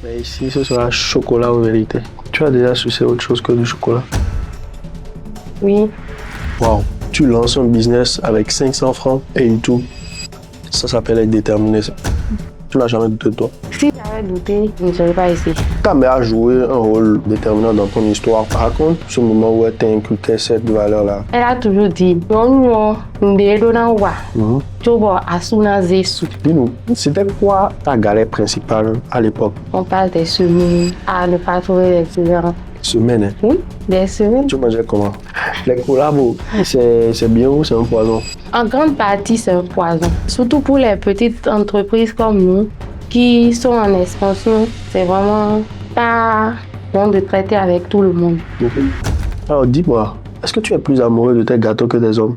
Mais ici, ce sera chocolat en vérité. Tu as déjà sucé autre chose que du chocolat? Oui. Waouh, tu lances un business avec 500 francs et tout. Ça s'appelle être déterminé. Ça. Tu n'as jamais douté de toi. Si j'avais douté, je ne serais pas ici. Ta mère a joué un rôle déterminant dans ton histoire. Raconte ce moment où elle t'a inculqué cette valeur-là. Elle a toujours dit, Dis-nous, c'était quoi ta galère principale à l'époque? on parle des semaines à ne pas trouver des clients. Semaine, hein? Oui, des semaines. Tu mangeais comment? Les collabos, c'est bien ou c'est un poison? En grande partie, c'est un poison. Surtout pour les petites entreprises comme nous qui sont en expansion. C'est vraiment pas bon de traiter avec tout le monde. Alors dis-moi, est-ce que tu es plus amoureux de tes gâteaux que des hommes?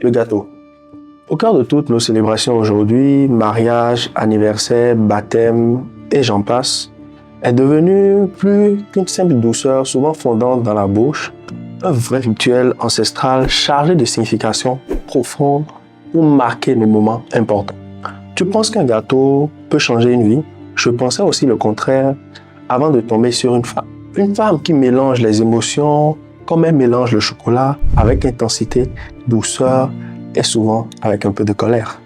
Le gâteau. Au cœur de toutes nos célébrations aujourd'hui, mariage, anniversaire, baptême et j'en passe, est devenu plus qu'une simple douceur souvent fondante dans la bouche, un vrai rituel ancestral chargé de significations profondes pour marquer les moments importants. Tu penses qu'un gâteau peut changer une vie? Je pensais aussi le contraire avant de tomber sur une femme. Une femme qui mélange les émotions comme elle mélange le chocolat avec intensité, douceur et souvent avec un peu de colère.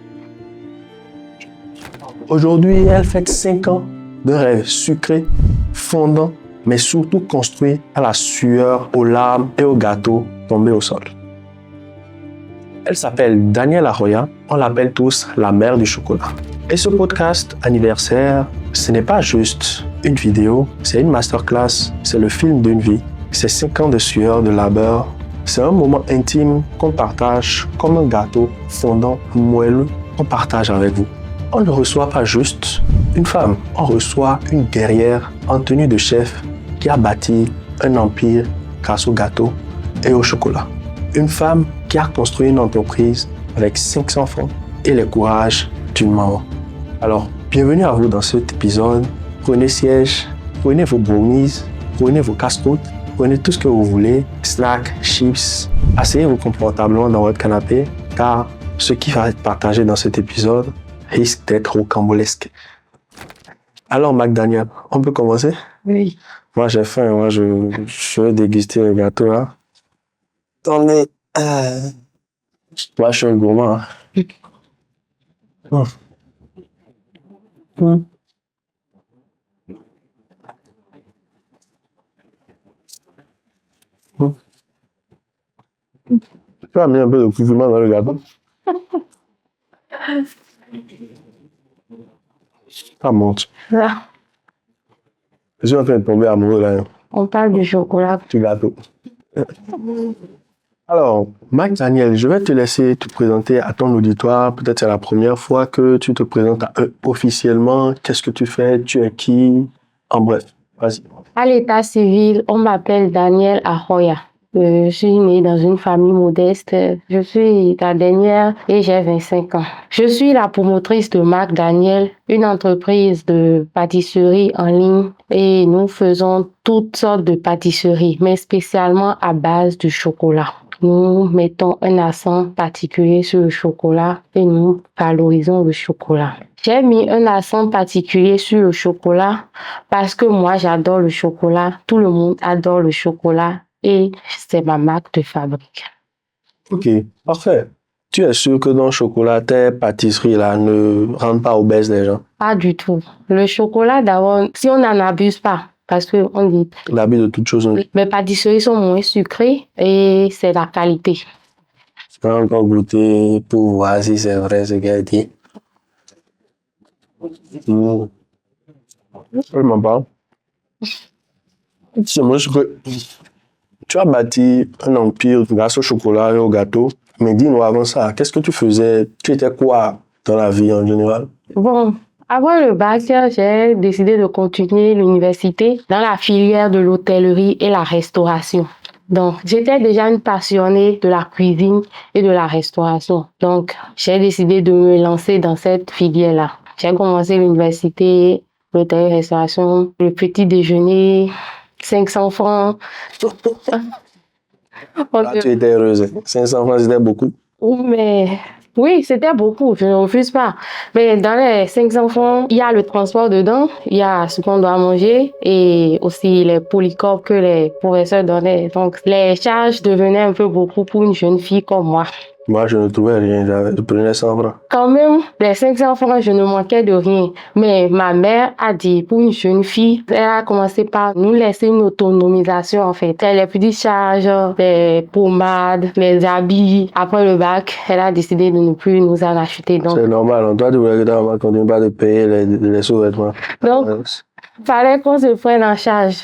Aujourd'hui, elle fête 5 ans de rêves sucrés, fondants, mais surtout construits à la sueur, aux larmes et aux gâteaux tombés au sol. Elle s'appelle Danielle Arroya, on l'appelle tous la mère du chocolat. Et ce podcast anniversaire, ce n'est pas juste une vidéo, c'est une masterclass, c'est le film d'une vie, c'est 5 ans de sueur, de labeur, c'est un moment intime qu'on partage comme un gâteau fondant, moelleux, qu'on partage avec vous. On ne reçoit pas juste une femme, on reçoit une guerrière en tenue de chef qui a bâti un empire grâce au gâteau et au chocolat. Une femme qui a construit une entreprise avec 500 francs et le courage d'une maman. Alors, bienvenue à vous dans cet épisode. Prenez siège, prenez vos brownies, prenez vos casse-croûtes, prenez tout ce que vous voulez, snacks, chips. Asseyez-vous confortablement dans votre canapé, car ce qui va être partagé dans cet épisode risque d'être rocambolesque. Alors, McDaniel, on peut commencer? Oui. Moi, j'ai faim. Moi, je veux déguster le gâteau, là. Attendez. Moi, je suis un gourmand. Hein. Tu as mis un peu de piment dans le gâteau? Ça monte. Là, Je suis en train de tomber amoureux, là. on parle du chocolat. Du gâteau. Alors, McDaniel, je vais te laisser te présenter à ton auditoire. Peut-être c'est la première fois que tu te présentes à eux officiellement. Qu'est-ce que tu fais? Tu es qui? En bref, vas-y. À l'état civil, on m'appelle Danielle Arroya. Je suis née dans une famille modeste. Je suis la dernière et j'ai 25 ans. Je suis la promotrice de McDaniel, une entreprise de pâtisserie en ligne et nous faisons toutes sortes de pâtisseries, mais spécialement à base de chocolat. Nous mettons un accent particulier sur le chocolat et nous valorisons le chocolat. J'ai mis un accent particulier sur le chocolat parce que moi j'adore le chocolat, tout le monde adore le chocolat et c'est ma marque de fabrique. Ok, parfait. Tu es sûr que dans le chocolat, tes pâtisseries là ne rendent pas obèses les gens? Pas du tout. Le chocolat d'abord, si on n'en abuse pas, parce que on dit L'habit de toute chose. mes pâtisseries sont moins sucrées et c'est la qualité. Je peux encore goûter pour voir si c'est vrai ce qu'elle dit. Je m'en parle. C'est moi, tu as bâti un empire grâce au chocolat et au gâteau. Mais dis-nous avant ça, qu'est-ce que tu faisais? Tu étais quoi dans la vie en général? Bon, avant le bac, j'ai décidé de continuer l'université dans la filière de l'hôtellerie et la restauration. Donc, j'étais déjà une passionnée de la cuisine et de la restauration. Donc, j'ai décidé de me lancer dans cette filière-là. J'ai commencé l'université, l'hôtellerie et restauration, le petit déjeuner, 500 francs. Là, tu étais heureuse. 500 francs, c'était beaucoup. Mais Oui, c'était beaucoup, je ne refuse pas. Mais dans les 5 enfants, il y a le transport dedans, il y a ce qu'on doit manger et aussi les polycopes que les professeurs donnaient. Donc, les charges devenaient un peu beaucoup pour une jeune fille comme moi. Moi, je ne trouvais rien, je prenais 100 francs. Quand même, les 5 enfants, je ne manquais de rien. Mais ma mère a dit, pour une jeune fille, elle a commencé par nous laisser une autonomisation, en fait. Les petites charges, les pommades, les habits. Après le bac, elle a décidé de ne plus nous en acheter. Donc, C'est normal, hein. Toi, tu voulais que ta maman continue pas de payer les sous-vêtements. donc, fallait qu'on se prenne en charge.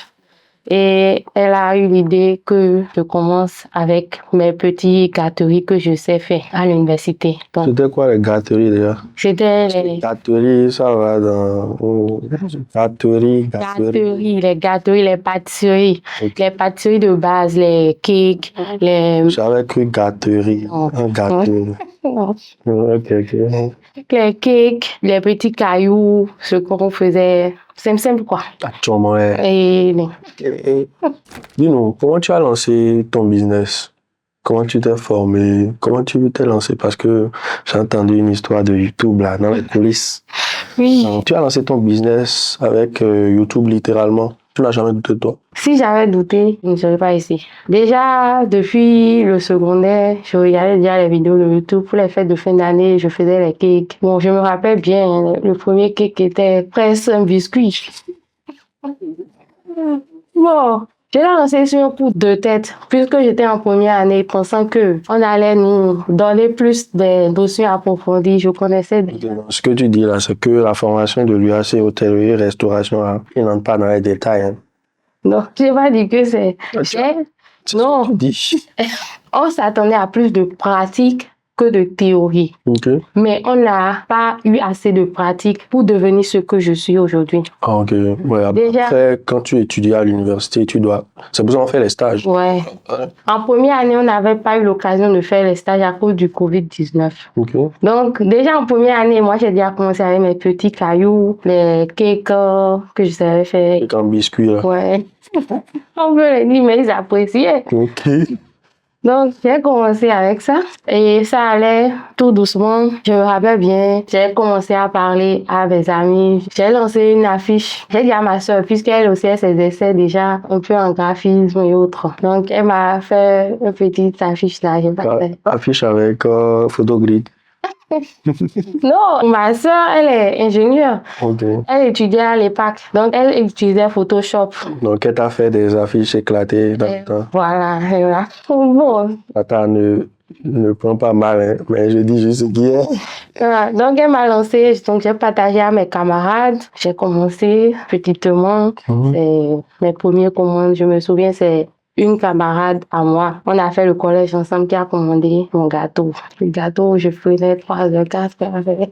Et elle a eu l'idée que je commence avec mes petits gâteries que je sais faire à l'université. Donc, C'était quoi les gâteries déjà? c'était les Gâteries, ça va dans... Gâteries. gâteries, les pâtisseries. Ok. Les pâtisseries de base, les cakes, les... J'avais cru gâterie, Oh. un gâteau. Non. Ok. Les cakes, les petits cailloux, ce qu'on faisait. Simple quoi. Actuellement, Et dis-nous, comment tu as lancé ton business? Comment tu t'es formé? Comment tu t'es lancé? Parce que j'ai entendu une histoire de YouTube là, dans les coulisses. oui, Donc, tu as lancé ton business avec YouTube littéralement. Tu n'as jamais douté de toi. si j'avais douté, je ne serais pas ici. Déjà, depuis le secondaire, je regardais déjà les vidéos de YouTube. Pour les fêtes de fin d'année, je faisais les cakes. Bon, je me rappelle bien, le premier cake était presque un biscuit. Bon, je l'ai lancé sur un coup de tête, puisque j'étais en première année, pensant que on allait nous donner plus de notions approfondies. Je connaissais déjà. Ce que tu dis là, c'est que la formation de l'UAC hôtellerie, restauration, hein, il n'entre pas dans les détails. Hein. Non, je n'ai pas dit que c'est... C'est Non. ce que tu dis. On s'attendait à plus de pratique que de théorie. Ok. Mais on n'a pas eu assez de pratique pour devenir ce que je suis aujourd'hui. Ah, ok. Ouais, Déjà- après, quand tu étudies à l'université, tu dois... C'est pour ça qu'on fait les stages. Ouais. En première année, on n'avait pas eu l'occasion de faire les stages à cause du Covid-19. Ok. Donc, déjà en première année, moi, j'ai déjà commencé avec mes petits cailloux, les cakes que je savais faire. Et quand biscuit là. Ouais. On peut les dire, mais ils appréciaient. Ok. Donc, j'ai commencé avec ça et ça allait tout doucement. Je me rappelle bien, j'ai commencé à parler à mes amis. J'ai lancé une affiche. J'ai dit à ma soeur, puisqu'elle aussi a ses essais déjà un peu en graphisme et autres. Donc, elle m'a fait une petite affiche là. J'ai pas fait. Affiche avec photogrid. Non, ma soeur, elle est ingénieure. Ok. Elle étudiait à l'EPAC. Donc, elle utilisait Photoshop. Donc, elle t'a fait des affiches éclatées dans Et le temps. voilà, et voilà. Bon, Attends, ne prends pas mal, hein, mais je dis juste ce qui est. voilà. Donc, elle m'a lancé, donc j'ai partagé à mes camarades. J'ai commencé petitement. C'est mes premières commandes. Je me souviens, c'est une camarade à moi. On a fait le collège ensemble qui a commandé mon gâteau. Le gâteau, je faisais 3 heures, 4 heures avec.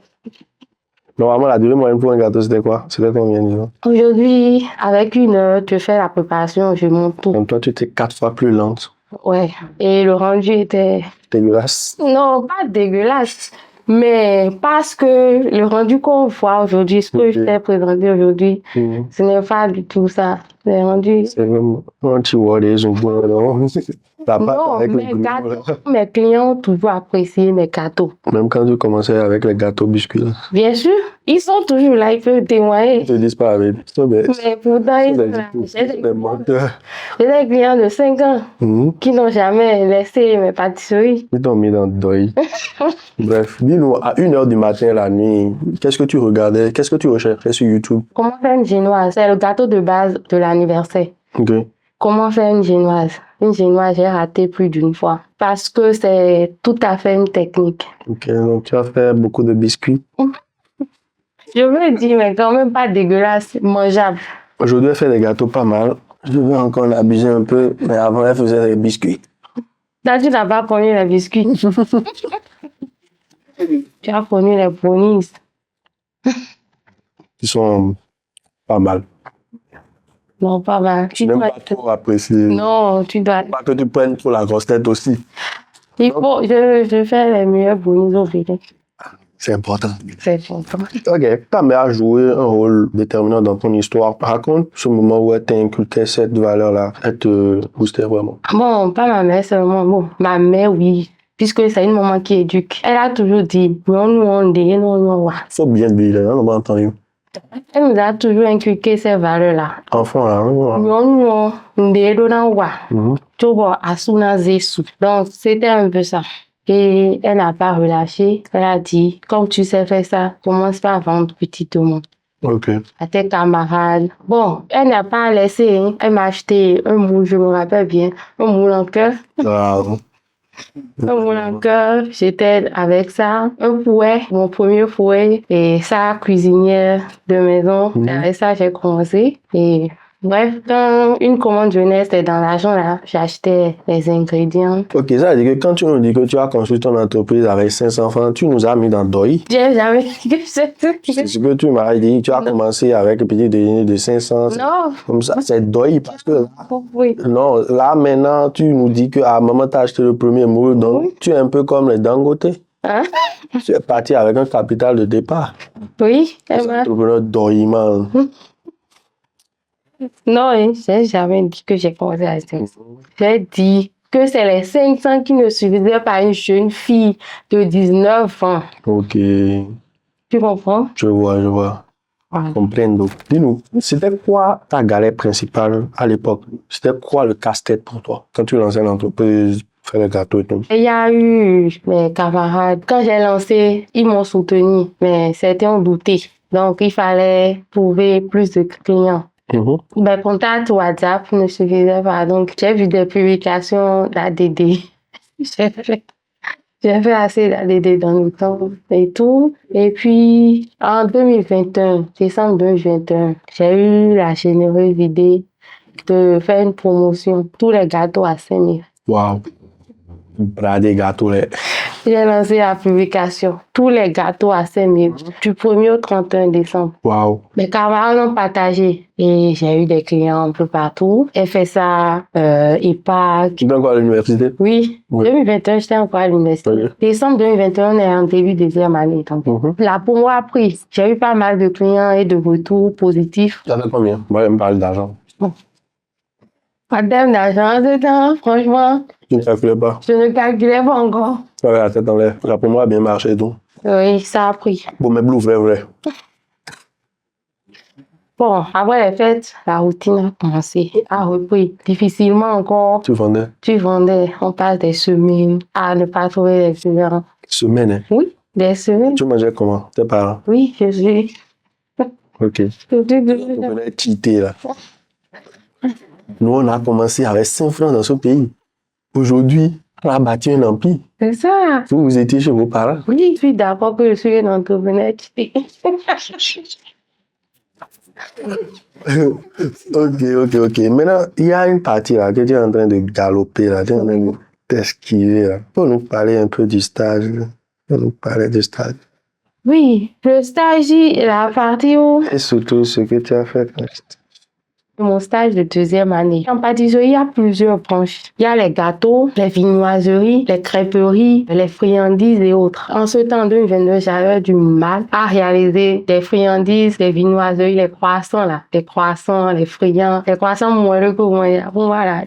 Normalement, la durée moyenne pour un gâteau, c'était quoi? C'était combien, disons? Aujourd'hui, avec 1 heure, je fais la préparation, je monte tout. Donc, toi, tu étais 4 fois plus lente. Ouais. Et le rendu était... Dégueulasse. Non, pas dégueulasse. Mais parce que le rendu qu'on voit aujourd'hui, ce que je t'ai présenté aujourd'hui, ce n'est pas du tout ça. Le rendu... C'est vraiment un petit word et un bon, non? La pâte Non, avec les mes grumeaux, gâteaux, là. mes clients ont toujours apprécié mes gâteaux. Même quand tu commençais avec les gâteaux biscuits, là. Bien sûr, ils sont toujours là, ils peuvent témoigner. Ils te disent pas avec. Mais pourtant, ils sont là. J'ai des menteurs. des clients de 5 ans Mhm. qui n'ont jamais laissé mes pâtisseries. Ils t'ont mis dans le deuil. Bref, dis-nous, à 1h du matin, la nuit, qu'est-ce que tu regardais? Qu'est-ce que tu recherchais sur YouTube? Comment faire une génoise? C'est le gâteau de base de l'anniversaire. Ok. Comment faire une génoise? Une génoise, j'ai raté plus d'une fois. Parce que c'est tout à fait une technique. Ok, donc tu as fait beaucoup de biscuits. Je veux dire, mais quand même pas dégueulasse, mangeable. Aujourd'hui, elle fait des gâteaux pas mal. Je vais encore l'abuser un peu, mais avant, elle faisait des biscuits. Là, tu n'as pas connu les biscuits. Tu as connu les brownies. Ils sont pas mal. Non, pas mal. Je n'aime pas trop apprécier. Non, tu dois... Pas que tu prennes trop la grosse tête aussi. Il faut... Je fais les meilleurs brownies au Bénin. C'est important. C'est important. Ok, ta mère a joué un rôle déterminant dans ton histoire. Raconte ce moment où elle t'a inculqué cette valeur-là. Elle te boostait vraiment. Bon, pas ma mère seulement. Bon, ma mère, oui. puisque c'est une maman qui éduque. Elle a toujours dit, Faut bien dire, on va entendre. elle nous a toujours inculqué ces valeurs-là. Enfant, là, Donc, c'était un peu ça. Et elle n'a pas relâché. Elle a dit, comme tu sais faire ça, commence par vendre petitement ok. à tes camarades. Bon, elle n'a pas laissé. Hein. Elle m'a acheté un moule, je me rappelle bien, un moule en cœur. Ah, Un moule en cœur, j'étais avec ça. Un fouet, mon premier fouet, et ça, cuisinière de maison. Mhm. Avec ça, j'ai commencé. Et bref, quand une commande jeunesse est dans l'argent, là, j'achetais les ingrédients. ok, ça veut dire que quand tu nous dis que tu as construit ton entreprise avec 500 francs, tu nous as mis dans Doi. J'ai jamais dit que c'était. C'est ce que tu m'as dit. Tu as Non. commencé avec un petit déjeuner de 500. Non. Comme ça, c'est Doi parce que là, Oui. non, là maintenant, tu nous dis que à maman t'a acheté le premier moule, donc Oui. tu es un peu comme les Dangote. Hein? Tu es parti avec un capital de départ. Oui. Elle m'a... Entrepreneur Doiman. Non, hein, j'ai jamais dit que j'ai commencé à 500. J'ai dit que c'est les 500 qui ne suffisaient pas à une jeune fille de 19 ans. Ok, Tu comprends? je vois. Voilà. Comprendo. Dis-nous, c'était quoi ta galère principale à l'époque? C'était quoi le casse-tête pour toi quand tu lançais l'entreprise, faire le gâteau et tout? Il y a eu mes camarades. Quand j'ai lancé, ils m'ont soutenu, mais certains ont douté. Donc, il fallait trouver plus de clients. Mhm. Mes contacts WhatsApp ne suffisaient pas. Donc, j'ai vu des publications d'ADD. J'ai fait assez d'ADD dans le temps et tout. Et puis, en 2021, décembre 2021, j'ai eu la généreuse idée de faire une promotion. Tous les gâteaux à 5 000. Waouh. Bras des gâteaux, là. J'ai lancé la publication. Tous les gâteaux à 5 000. Du 1er au 31 décembre. Waouh. Mes camarades l'ont partagé. Et j'ai eu des clients un peu partout. FSA, EPAC. Tu es encore à l'université? Oui, Oui. 2021, j'étais encore à l'université. Oui. Décembre 2021, on est en début de deuxième année. Donc, la promo a pris. J'ai eu pas mal de clients et de retours positifs. Ça fait combien? Moi, je me parle d'argent. Pas de d'argent dedans, franchement, Tu ne calculais pas. je ne calculais pas encore. Tu avais la tête dans l'air. La promo a bien marché et tout. Oui, ça a pris. Bon, mais bleu, vrai. Bon, après les fêtes, la routine a commencé, a repris. Difficilement encore, Tu vendais tu vendais, on passe des semaines à ne pas trouver les clients. semaine, hein? Oui, des semaines. Tu mangeais comment? Tes parents? Oui, je suis. Ok. Vous venez cheater, là. Nous, on a commencé avec 5 francs dans ce pays. Aujourd'hui, on a bâti un empire. C'est ça. Vous étiez chez vos parents. Oui, je suis d'accord que je suis un entrepreneur. Ok. Maintenant, il y a une partie là que tu es en train de galoper, là. Tu es en train de t'esquiver, là. Faut nous parler un peu du stage. Là. Faut nous parler du stage. Oui, le stage, la partie où Et surtout ce que tu as fait. mon stage de deuxième année. En pâtisserie, il y a plusieurs branches. Il y a les gâteaux, les viennoiseries, les crêperies, les friandises et autres. En ce temps, en 2022, j'avais du mal à réaliser des friandises, des viennoiseries, les croissants là. Les croissants, les friands, les croissants moelleux que moi, voilà.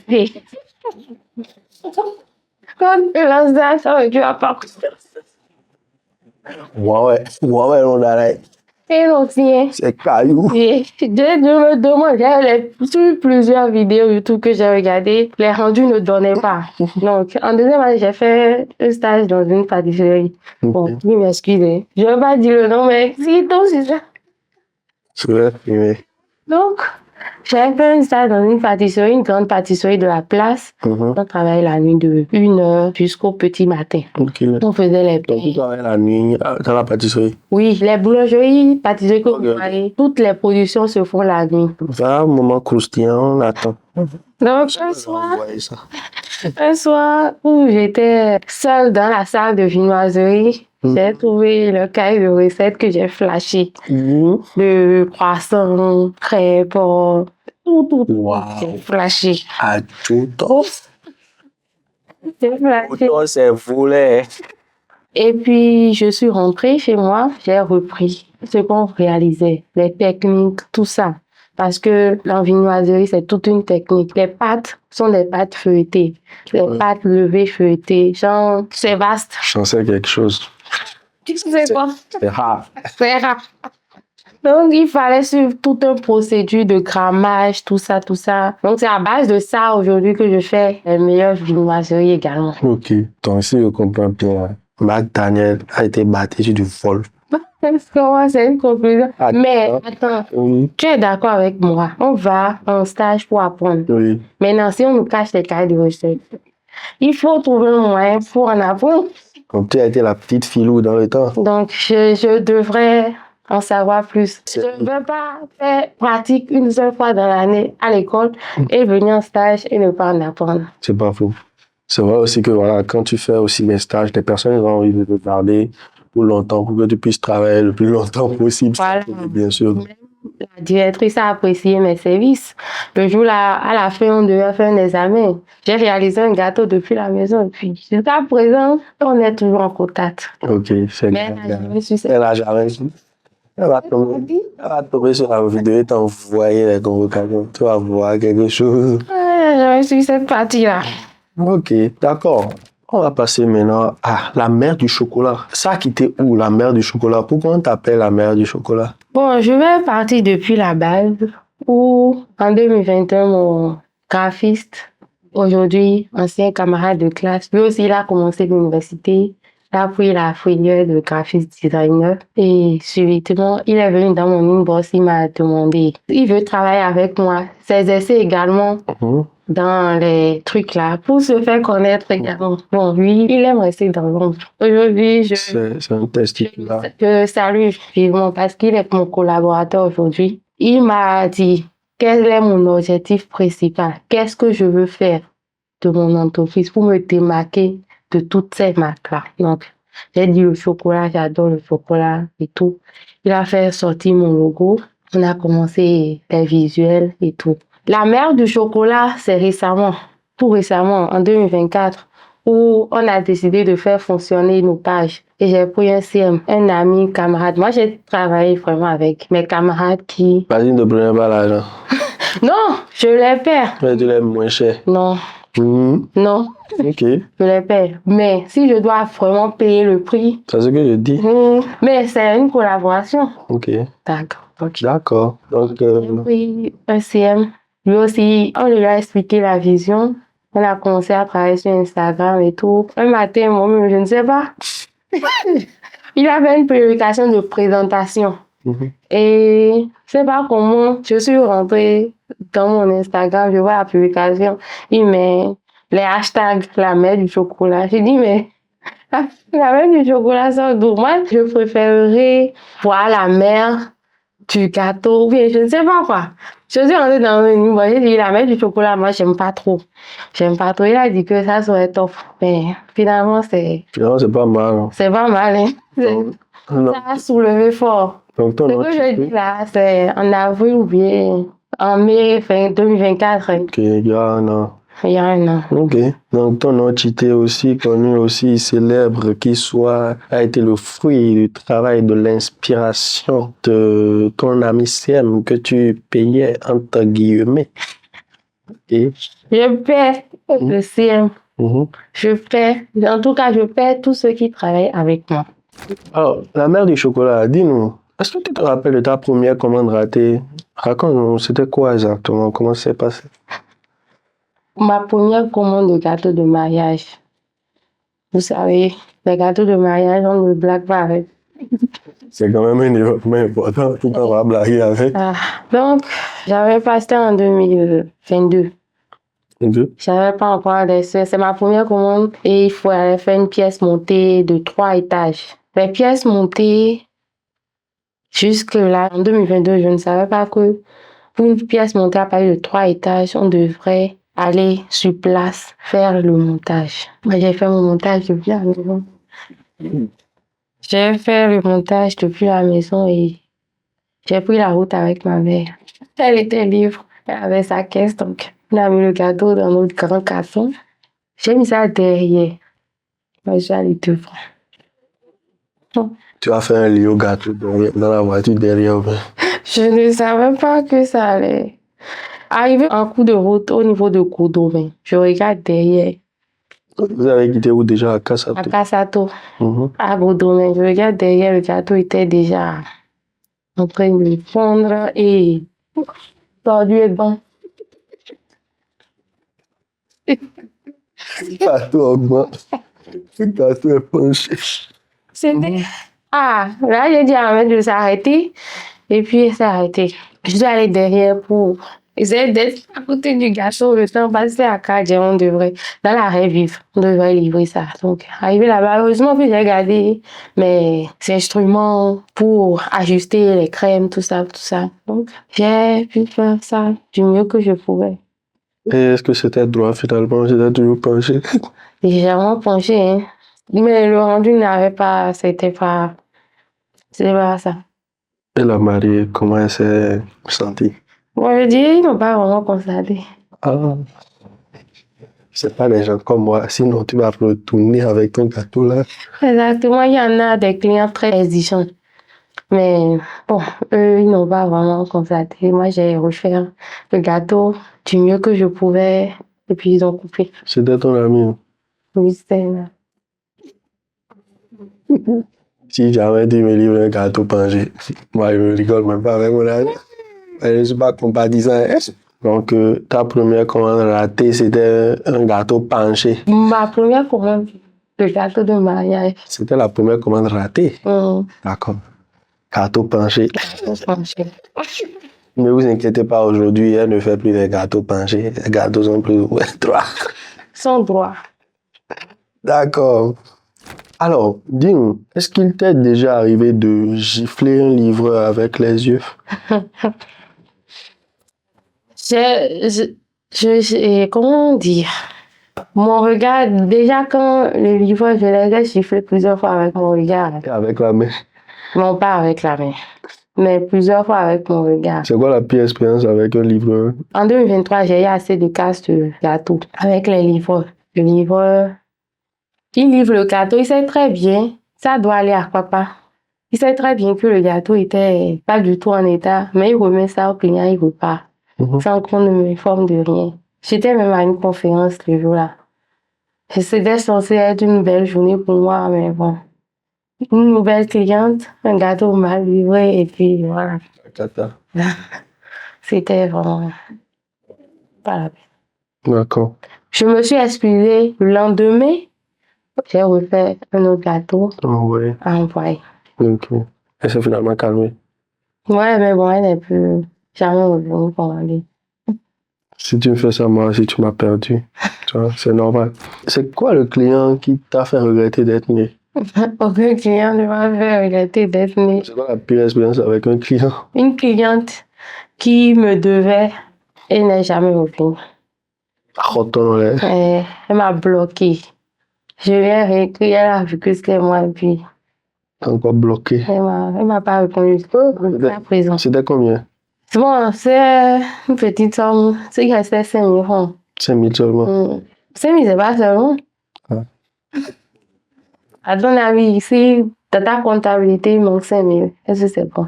Quand tu lances ça, tu vas pas. Ouais, on arrête. Et l'autre, C'est caillou. et je me demande, sur plusieurs vidéos YouTube que j'ai regardées, les rendus ne donnaient pas. Donc, en deuxième année, j'ai fait un stage dans une pâtisserie. Bon, il m'excuse. Je vais pas dire le nom, mais c'est tout, c'est ça. Je vais filmer. Donc, j'ai fait un stage dans une pâtisserie, une grande pâtisserie de la place. On travaillait la nuit de 1h jusqu'au petit matin. Ok. On faisait les Donc, tu travailles la nuit dans la pâtisserie. Oui, les boulangeries, pâtisseries que Ok. vous voyez, toutes les productions se font la nuit. Voilà un moment croustillant, on attend. Donc, un soir où j'étais seule dans la salle de viennoiserie, j'ai trouvé le cahier de recettes que j'ai flashé. Le croissant, crêpes, tout. Wow. J'ai flashé. À tout. J'ai flashé. Autant c'est volé. Et puis, je suis rentrée chez moi, j'ai repris ce qu'on réalisait, les techniques, tout ça. parce que l'envinoiserie, c'est toute une technique. Les pâtes sont des pâtes feuilletées, des pâtes levées feuilletées. Genre, c'est vaste. J'en sais quelque chose. Tu sais quoi? C'est rare. C'est rare. Donc, il fallait suivre toute une procédure de grammage, tout ça, tout ça. Donc, c'est à base de ça aujourd'hui que je fais les meilleures viennoiseries également. Ok. Donc, si je comprends bien, Marc Daniel a été baptisé sur du vol. C'est une conclusion. Attends. Mais attends, Oui. tu es d'accord avec moi? On va en stage pour apprendre. Oui. Maintenant, si on nous cache les cahiers de recette, il faut trouver un moyen pour en apprendre. Comme tu as été la petite filou dans le temps. Donc, je devrais en savoir plus. Je ne veux pas faire pratique une seule fois dans l'année à l'école et venir en stage et ne pas en apprendre. C'est pas faux. C'est vrai aussi que voilà, quand tu fais aussi des stages, des personnes ont envie de te parler pour longtemps, pour que tu puisses travailler le plus longtemps possible. Voilà. Bien sûr. La directrice a apprécié mes services. Le jour là, à la fin, on devait faire un examen. J'ai réalisé un gâteau depuis la maison. Et puis, jusqu'à présent, on est toujours en contact. Ok, c'est Mais bien. elle n'a jamais su ça. Elle n'a jamais su. Elle va tomber sur la vidéo et t'envoyer les convocations. Tu vas voir quelque chose. Elle n'a jamais su cette partie-là. Ok, d'accord. On va passer maintenant à la mère du chocolat. Ça a quitté où, la mère du chocolat? Pourquoi on t'appelle la mère du chocolat? Bon, je vais partir depuis la base où, en 2021, mon graphiste, aujourd'hui ancien camarade de classe, lui aussi, il a commencé l'université. Il a pris la filière de graphiste designer. Et subitement, il est venu dans mon inbox, il m'a demandé, il veut travailler avec moi, s'exercer également dans les trucs là, pour se faire connaître également. Bon, lui, il aime rester dans l'ombre. Aujourd'hui, C'est un testicle-là. je salue vivement parce qu'il est mon collaborateur aujourd'hui. Il m'a dit quel est mon objectif principal, qu'est-ce que je veux faire de mon entreprise pour me démarquer de toutes ces marques-là. Donc, j'ai dit le chocolat, j'adore le chocolat et tout. Il a fait sortir mon logo. On a commencé les visuels et tout. La mère du chocolat, c'est récemment, tout récemment, en 2024, où on a décidé de faire fonctionner nos pages. Et j'ai pris un CM, un ami, camarade. Moi, j'ai travaillé vraiment avec mes camarades qui... Vas-y, ne prenez pas l'argent. Non, je les perds. Mais tu l'aimes moins cher. Non. Non, Ok. je les paie. Mais si je dois vraiment payer le prix, C'est ce que je dis. mais c'est une collaboration. Ok. D'accord. Ok. D'accord. Donc, J'ai pris un CM. Lui aussi, on lui a expliqué la vision. On a commencé à travailler sur Instagram et tout. Un matin, moi-même, je ne sais pas. Il avait une publication de présentation. Et je sais pas comment, je suis rentrée dans mon Instagram, je vois la publication, il met les hashtags, la mère du chocolat. J'ai dit, mais la mère du chocolat, c'est d'où? Moi, je préférerais voir la mère du gâteau, ou bien je ne sais pas quoi. Je suis rentrée dans une j'ai dit, la mère du chocolat, moi, j'aime pas trop. J'aime pas trop. Il a dit que ça serait top. Mais finalement, c'est pas mal. Hein. C'est pas mal, hein. Ça a soulevé fort. Donc, Ce que je dis là, c'est en avril ou bien en mai, fin 2024. Ok, il y a un an. Il y a un an. Ok. Donc, ton entité aussi connu, aussi célèbre, qui soit, a été le fruit du travail, de l'inspiration de ton ami CM que tu payais entre guillemets. Et... Je paie le CM. Je paie, en tout cas, je paie tous ceux qui travaillent avec moi. Alors, la mère du chocolat, dis-nous, est-ce que tu te rappelles de ta première commande ratée? Raconte-nous, c'était quoi exactement? Comment ça s'est passé? Ma première commande de gâteau de mariage. Vous savez, les gâteaux de mariage, on ne blague pas avec. C'est quand même un événement important pour qu'on va blaguer avec. Donc, j'avais passé en 2022. J'avais pas encore les soeurs. C'est ma première commande et il fallait faire une pièce montée de 3 étages. Les pièces montées, jusque là, en 2022, je ne savais pas que pour une pièce montée à partir de 3 étages, on devrait aller sur place faire le montage. Moi, j'ai fait mon montage depuis la maison. J'ai fait le montage depuis la maison et j'ai pris la route avec ma mère. Elle était libre, elle avait sa caisse, donc on a mis le gâteau dans notre grand carton. J'ai mis ça derrière. Moi, j'ai allé devant. Tu as fait un lit au gâteau dans la voiture derrière. Je ne savais pas que ça allait arriver en cours de route au niveau de Codomain. Je regarde derrière, Vous avez quitté où déjà à à Kassato? Kassato, Mhm. à Codomain. Je regarde derrière, le gâteau était déjà en train de fondre et tordu et bon. Le gâteau augmente. Le gâteau est penché. C'était... Ah, là, j'ai dit à ma mère de s'arrêter. Et puis, elle s'est arrêtée. Je suis allée derrière pour essayer d'être à côté du gâteau. Le temps passé à Cadje, on devrait, dans l'arrêt vivre, on devrait livrer ça. Donc, arrivé là-bas, heureusement que j'ai gardé mes instruments pour ajuster les crèmes, tout ça, tout ça. Donc, j'ai pu faire ça du mieux que je pouvais. Et est-ce que c'était droit finalement? J'étais toujours penché. Légèrement penché, hein. Mais le rendu n'avait pas, c'était pas ça. Et la mariée, comment elle s'est sentie? Bon, je dirais, ils n'ont pas vraiment constaté. Ah, c'est pas les gens comme moi. Sinon, tu vas retourner avec ton gâteau là. Exactement, il y en a des clients très exigeants. Mais bon, eux, ils n'ont pas vraiment constaté. Moi, j'ai refait le gâteau du mieux que je pouvais. Et puis, ils ont coupé. C'était ton ami. Oui, c'était... Si jamais tu me livres un gâteau penché, moi je ne rigole même pas avec mon ami. Je ne suis pas compatissant. Donc, ta première commande ratée, c'était un gâteau penché. Ma première commande, le gâteau de mariage. C'était la première commande ratée. D'accord. Gâteau penché. Gâteau penché. Ne vous inquiétez pas, aujourd'hui, elle ne fait plus des gâteaux penchés. Les gâteaux sont plus droits. Sans droit. D'accord. Alors, dis-nous, est-ce qu'il t'est déjà arrivé de gifler un livreur avec les yeux? Comment dire? Mon regard, déjà quand le livreur, je l'ai giflé plusieurs fois avec mon regard. Et avec la main. Non, pas avec la main, mais plusieurs fois avec mon regard. C'est quoi la pire expérience avec un livreur? En 2023, j'ai eu assez de casse de gâteau avec les livreurs. Le livreur, il livre le gâteau, il sait très bien, ça doit aller à papa. Il sait très bien que le gâteau était pas du tout en état, mais il remet ça au client, il repart. Sans qu'on ne m'informe de rien. J'étais même à une conférence le jour-là. C'était censé être une belle journée pour moi, mais bon. Une nouvelle cliente, un gâteau mal livré, et puis voilà. Cata. C'était vraiment pas la peine. D'accord. Je me suis excusée. Le lendemain, j'ai refait un autre gâteau Oh, ouais. à envoyer. Ok. Elle s'est finalement calmée. Ouais, mais bon, elle n'est plus jamais revenue commander. Si tu me fais ça, moi aussi, tu m'as perdu. Tu vois, c'est normal. C'est quoi le client qui t'a fait regretter d'être né? Aucun client ne m'a fait regretter d'être née. C'est quoi la pire expérience avec un client? Une cliente qui me devait et n'est jamais revenue. Elle m'a bloqué. Je lui ai réécrit, elle a vu que c'était moi, et puis Encore bloqué. elle m'a pas répondu jusqu'à présent. C'était combien? Bon, c'est une petite somme. C'est qu'il restait 5 000 francs. 5 000 seulement. 5 000, c'est pas seulement. Ah. À ton avis, ici, dans ta comptabilité, il manque 5 000. Est-ce que c'est bon?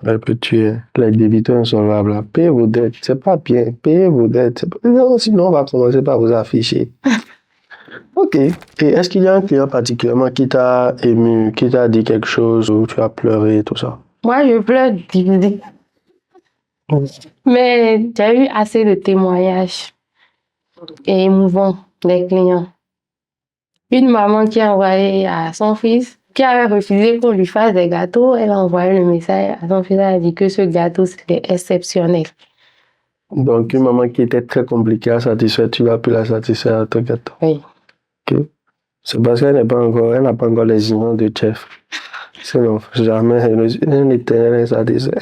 Elle peut tuer. Les débiteurs insolvables. Payez vos dettes. C'est pas bien. Payez vos dettes. Non, sinon, on va commencer par vous afficher. Ok. Et est-ce qu'il y a un client particulièrement qui t'a ému, qui t'a dit quelque chose où tu as pleuré, tout ça? Moi, je pleure divisé. Mais j'ai eu assez de témoignages émouvants des clients. Une maman qui a envoyé à son fils, qui avait refusé qu'on lui fasse des gâteaux, elle a envoyé le message à son fils, elle a dit que ce gâteau, c'était exceptionnel. Donc, une maman qui était très compliquée à satisfaire, tu vas plus la satisfaire à ton gâteau. Oui. Ok. C'est parce qu'elle n'a pas encore les immenses de chef. Sinon, jamais un éternel insatisfait.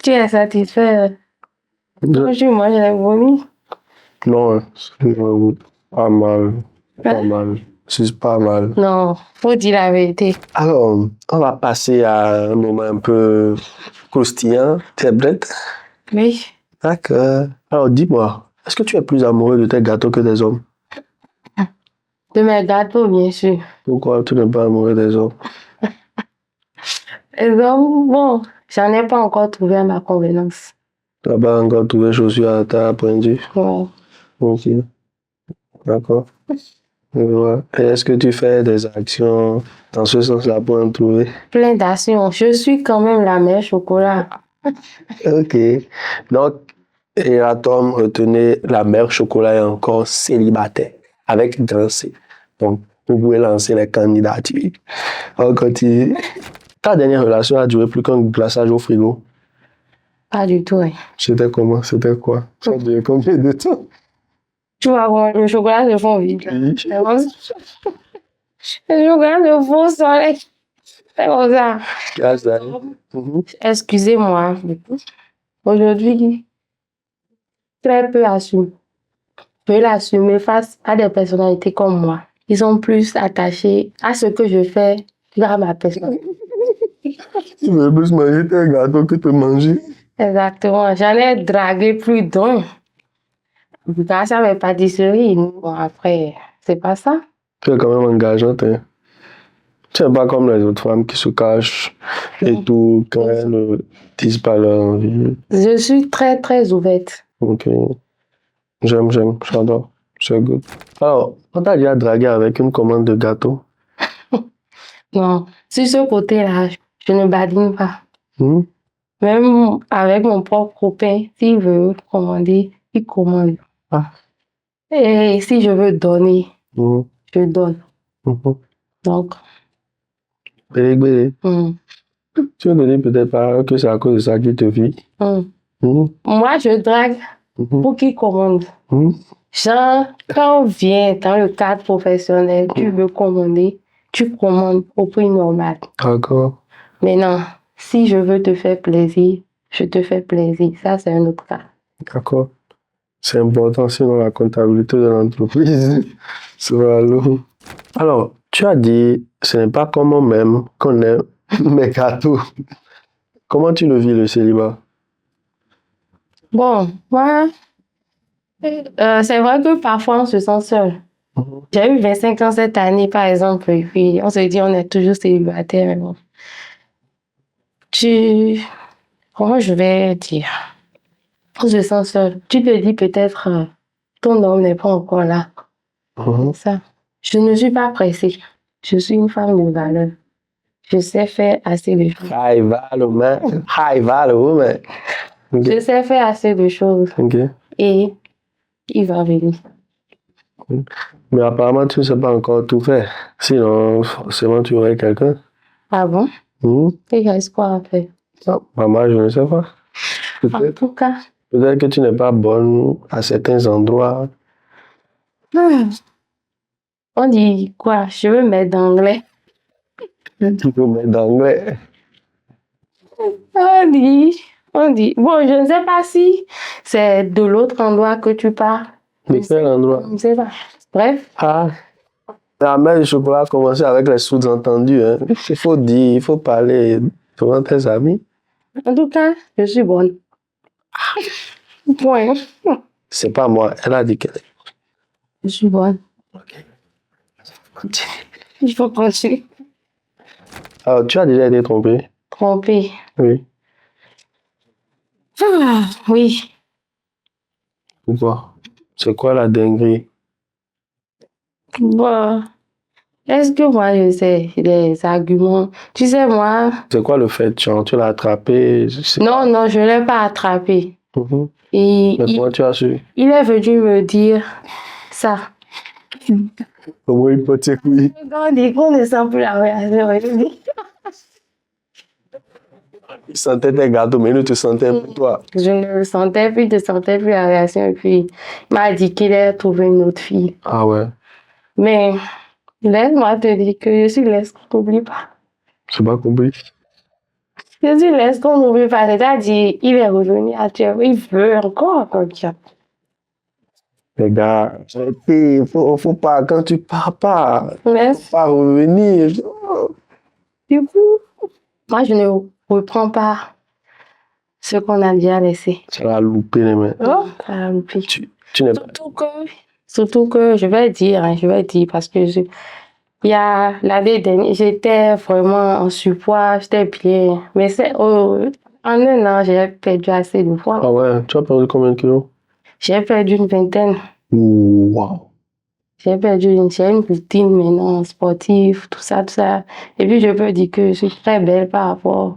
Tu es satisfait? Moi, je l'ai vomi. Non, pas mal. Pas mal. C'est pas mal. Non, faut dire la vérité. Alors, on va passer à un moment un peu croustillant. Tu es prête? Oui. D'accord. Alors, dis-moi, est-ce que tu es plus amoureux de tes gâteaux que des hommes? De mes gâteaux, bien sûr. Pourquoi tu n'es pas amoureux des hommes? Les hommes, bon, J'en ai pas encore trouvé à ma convenance. Tu n'as pas encore trouvé chaussures à ta pointure? Ouais. Ok, d'accord. Je vois. Et est-ce que tu fais des actions dans ce sens-là pour en trouver? Plein d'actions. Je suis quand même la mère chocolat. Ok. Donc, Eratom, retenez, la mère chocolat est encore célibataire avec grand C. Donc, vous pouvez lancer les candidatures. On continue. Ta dernière relation a duré plus qu'un glaçage au frigo. Pas du tout. Hein. C'était comment? C'était quoi? Ça a duré combien de temps? Tu vois, bon, le chocolat se fond vite. Là. Oui. C'est comme ça. Le chocolat se fond au soleil. C'est comme ça. Quel âge? Excusez-moi. Aujourd'hui, très peu assume. Je peux l'assumer face à des personnalités comme moi. Ils sont plus attachés à ce que je fais qu'à ma personne. Tu veux plus manger tes gâteaux que te manger. Exactement. J'en ai dragué plus d'un. Grâce à mes pâtisseries. Bon, après, c'est pas ça. Tu es quand même engageante. Hein. Tu n'es pas comme les autres femmes qui se cachent et tout quand elles ne disent pas leur envie. Je suis très, très ouverte. Ok. J'aime, j'adore. C'est good. Alors, on t'a déjà dragué avec une commande de gâteau? Non. Sur ce côté-là, je ne badine pas. Hmm? Même avec mon propre copain, s'il veut commander, il commande. Ah. Et si je veux donner, Hmm. je donne. Mhm. Donc, Bélé. hmm, Tu ne dis peut-être pas que c'est à cause de ça qu'il te vit. hmm. Hmm. Moi, je drague Mhm. pour qu'il commande. Hmm. Genre, quand on vient dans le cadre professionnel, tu veux commander, tu commandes au prix normal. D'accord. Maintenant, si je veux te faire plaisir, je te fais plaisir. Ça, c'est un autre cas. D'accord. C'est important, sinon la comptabilité de l'entreprise sera lourde. Alors, tu as dit, ce n'est pas comme on m'aime qu'on aime mes gâteaux. Comment tu le vis, le célibat? Bon, moi, c'est vrai que parfois on se sent seul. Mhm. J'ai eu 25 ans cette année, par exemple, et puis on se dit on est toujours célibataire. Mais bon. Comment je vais dire? On se sent seul. Tu te dis peut-être ton homme n'est pas encore là. Mhm. C'est ça. Je ne suis pas pressée. Je suis une femme de valeur. Je sais faire assez de choses. High value, man. High value, woman. Ok. Je sais faire assez de choses. Ok. Et il va venir. Mais apparemment, tu ne sais pas encore tout faire. Sinon, forcément, tu aurais quelqu'un. Ah bon? Mhm. Il reste quoi à faire? Ah, maman, je ne sais pas. En Peut-être. tout cas, Peut-être que tu n'es pas bonne à certains endroits. on dit quoi? Je veux mettre d'anglais. Tu peux mettre d'anglais. On dit. Bon, je ne sais pas si c'est de l'autre endroit que tu parles. Mais quel endroit? Je ne sais pas. Bref. Ah, la mère du chocolat a commencé avec les sous-entendus. Hein. Il faut dire, il faut parler devant tes amis. En tout cas, je suis bonne. Point. C'est pas moi, elle a dit qu'elle est. Je suis bonne. Ok. Il faut continuer. Alors, tu as déjà été trompé? Trompé. Oui. Ah, oui. Pourquoi? C'est quoi la dinguerie? Bon. Est-ce que moi, je sais les arguments? Tu sais, moi. C'est quoi le fait? Genre, tu l'as attrapé? Non, non, je ne l'ai pas attrapé. Mhm. Et Mais comment tu as su? il est venu me dire ça. Comment il peut te couiller? Quand on dit qu'on ne sent plus la relation, Il sentait tes gâteaux, mais il ne te sentait plus toi. je ne le sentais plus, je ne sentais plus la relation. Et puis, il m'a dit qu'il a trouvé une autre fille. Ah ouais. Mais laisse-moi te dire que je suis laisse qu'on n'oublie pas. J'ai pas compris. Je suis laisse qu'on n'oublie pas. C'est-à-dire, il est revenu actuellement, il veut encore qu'on tient. Les gars, arrêtez, faut pas, quand tu pars pas, Mais faut pas revenir. du coup, moi, je ne reprends pas ce qu'on a déjà laissé. Ça va louper les mains. Oh, ça a loupé. Tu n'es pas. Surtout que, je vais dire parce que Il y a l'année dernière, j'étais vraiment en surpoids, j'étais bien. Mais en un an, j'ai perdu assez de poids. Ah ouais, tu as perdu combien de kilos? J'ai perdu une vingtaine. Wow. J'ai une routine maintenant sportive, tout ça, tout ça. Et puis, je peux dire que je suis très belle par rapport.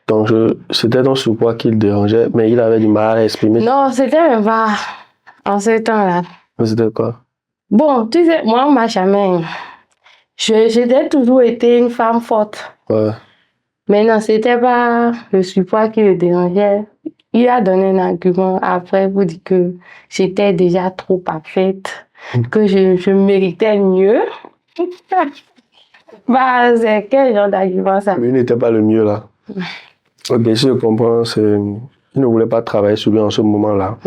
Donc, c'était ton surpoids qui le dérangeait, mais il avait du mal à exprimer. Non, c'était même pas en ce temps-là. Mais c'était quoi? Bon, tu sais, moi, on m'a jamais. J'ai toujours été une femme forte. Ouais. Mais non, c'était pas le surpoids qui le dérangeait. Il a donné un argument après pour dire que j'étais déjà trop parfaite, que je méritais mieux. Bah, c'est quel genre d'argument ça? Lui n'était pas le mieux là. Ok, si je comprends, il ne voulait pas travailler sur lui en ce moment-là.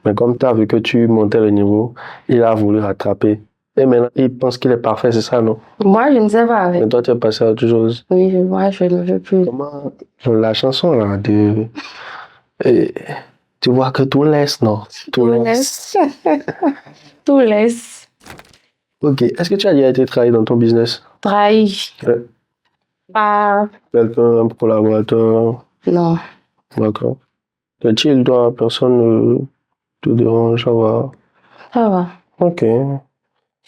Mais comme tu as vu que tu montais le niveau, il a voulu rattraper. Et maintenant, il pense qu'il est parfait, c'est ça, non? Moi, je ne sais pas. Mais toi, tu es passé à autre chose. Oui, moi, je ne veux plus. Comment la chanson là et, tu vois que tout laisse, non? Tout laisse. Tout laisse. Ok, est-ce que tu as déjà été travailler dans ton business? Trahi. Ouais. Pas. Quelqu'un, un collaborateur? Non. D'accord. T'es chill, toi, personne ne te dérange, ça va. Ça va. Ok,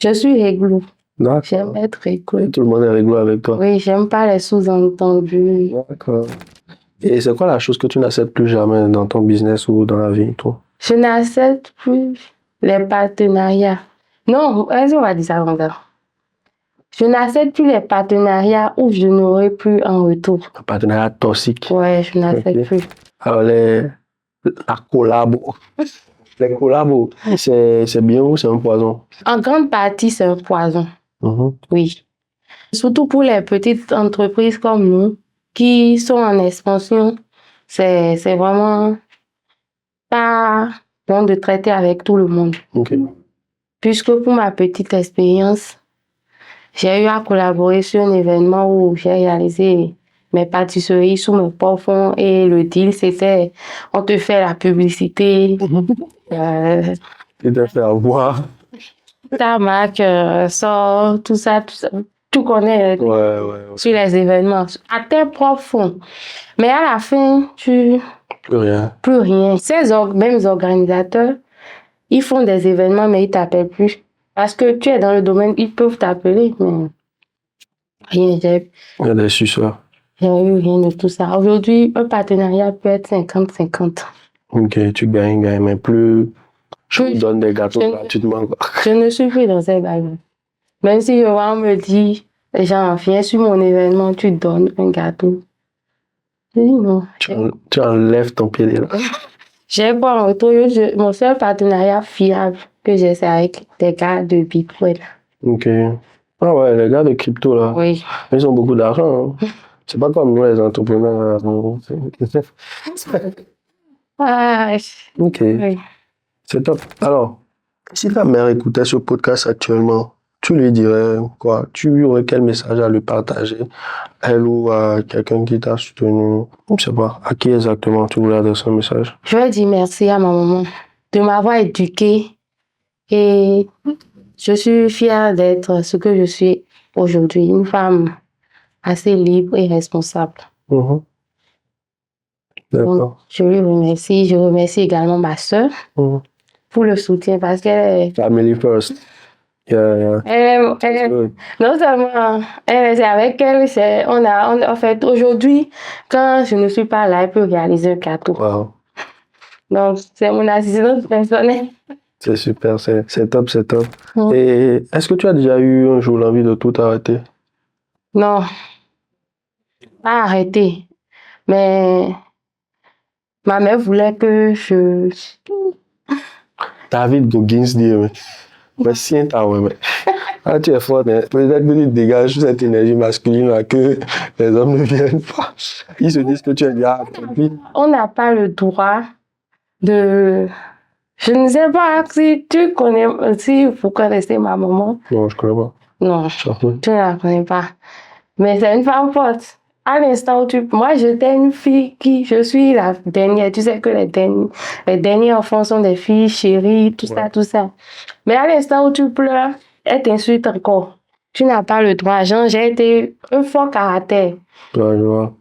Je suis réglo. d'accord. J'aime être réglo. Tout le monde est rigolo avec toi. Oui, j'aime pas les sous-entendus. D'accord. Et c'est quoi la chose que tu n'acceptes plus jamais dans ton business ou dans la vie, toi? Je n'accepte plus les partenariats. Non, est-ce qu'on va dire ça comme ça? Je n'accepte plus les partenariats où je n'aurai plus en retour. Un partenariat toxique. Ouais, je n'accepte plus. Alors, la collabo. Les collabos, c'est bien ou c'est un poison? En grande partie, c'est un poison. Oui. Surtout pour les petites entreprises comme nous qui sont en expansion, c'est vraiment pas bon de traiter avec tout le monde. Ok. Puisque pour ma petite expérience, j'ai eu à collaborer sur un événement où j'ai réalisé mes pâtisseries sous mes parfums et le deal c'était on te fait la publicité. Tu t'es fait avoir. Ta marque sort, tout ça. Tu connais Ouais. sur les événements, à tes propres fonds. Mais à la fin, Plus rien. plus rien. Ces mêmes organisateurs, ils font des événements, mais ils t'appellent plus. Parce que tu es dans le domaine, ils peuvent t'appeler, mais rien. Il y a des suceurs. J'ai eu rien de tout ça. Aujourd'hui, un partenariat peut être 50-50. Ok, tu gagnes, mais plus. Je vous donne des gâteaux gratuitement. Je ne suis plus dans ces bagues. Même si on me dit, genre, viens sur mon événement, tu donnes un gâteau. Je dis non. Tu enlèves ton pied là. J'ai pas en retour, mon seul partenariat fiable que j'ai, c'est avec des gars de Bitcoin. Ok. Ah ouais, les gars de crypto là. Oui. Ils ont beaucoup d'argent. Hein. C'est pas comme nous les entrepreneurs. Ah, Ok. oui. C'est top. Alors, si ta mère écoutait ce podcast actuellement, tu lui dirais quoi? Tu lui aurais quel message à lui partager? Elle ou à quelqu'un qui t'a soutenu? Je ne sais pas. À qui exactement tu voulais adresser un message? Je vais dire merci à ma maman de m'avoir éduquée et je suis fière d'être ce que je suis aujourd'hui, une femme assez libre et responsable. D'accord. Donc, je lui remercie. Je remercie également ma soeur pour le soutien parce qu'elle Family first. Yeah. non seulement c'est avec elle, en fait, aujourd'hui, quand je ne suis pas là, elle peut réaliser un gâteau. Wow. Donc, c'est mon assistante personnelle. C'est super, c'est top, c'est top. Et est-ce que tu as déjà eu un jour l'envie de tout arrêter? Non, pas arrêter. Mais ma mère voulait que je... David Goggins dit, mais si t'as ouais. Ah, tu es fort, peut-être que tu dégages cette énergie masculine là que les hommes ne viennent pas. Ils se disent que tu es déjà accompli. On n'a pas le droit de... Je ne sais pas si tu connais, si vous connaissez ma maman. Non, je connais pas. Non, tu ne la connais pas. Mais c'est une femme forte. À l'instant où moi, j'étais une fille je suis la dernière. Tu sais que les derniers enfants sont des filles chéries, tout ça. Mais à l'instant où tu pleures, elle t'insulte encore. Tu n'as pas le droit. Genre, j'ai été un fort caractère. Ouais, je vois.